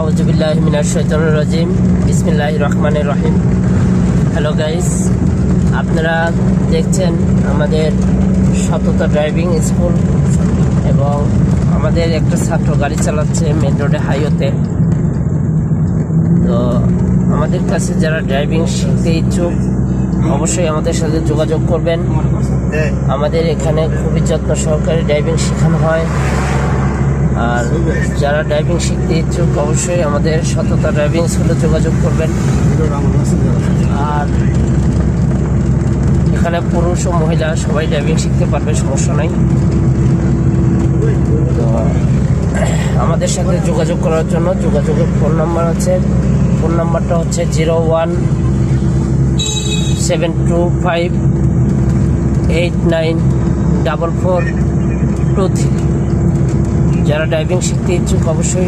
আউযুবিল্লাহি মিনাশ শাইতানির রাজিম বিসমিল্লাহির রহমানির রহিম। হ্যালো গাইস, আপনারা দেখছেন আমাদের সততা ড্রাইভিং স্কুল এবং আমাদের একটা ছাত্র গাড়ি চালাচ্ছে মেন রোডে, হাইওয়েতে। তো আমাদের কাছে যারা ড্রাইভিং শিখতে ইচ্ছুক অবশ্যই আমাদের সাথে যোগাযোগ করবেন। আমাদের এখানে খুবই যত্ন সহকারে ড্রাইভিং শেখানো হয়। আর যারা ড্রাইভিং শিখতে ইচ্ছুক অবশ্যই আমাদের সততা ড্রাইভিং স্কুলে যোগাযোগ করবেন। আর এখানে পুরুষ ও মহিলা সবাই ড্রাইভিং শিখতে পারবে, সমস্যা নাই। তো আমাদের সাথে যোগাযোগ করার জন্য যোগাযোগের ফোন নাম্বার আছে, ফোন নাম্বারটা হচ্ছে 0172589443। যারা ড্রাইভিং শিখতে ইচ্ছুক অবশ্যই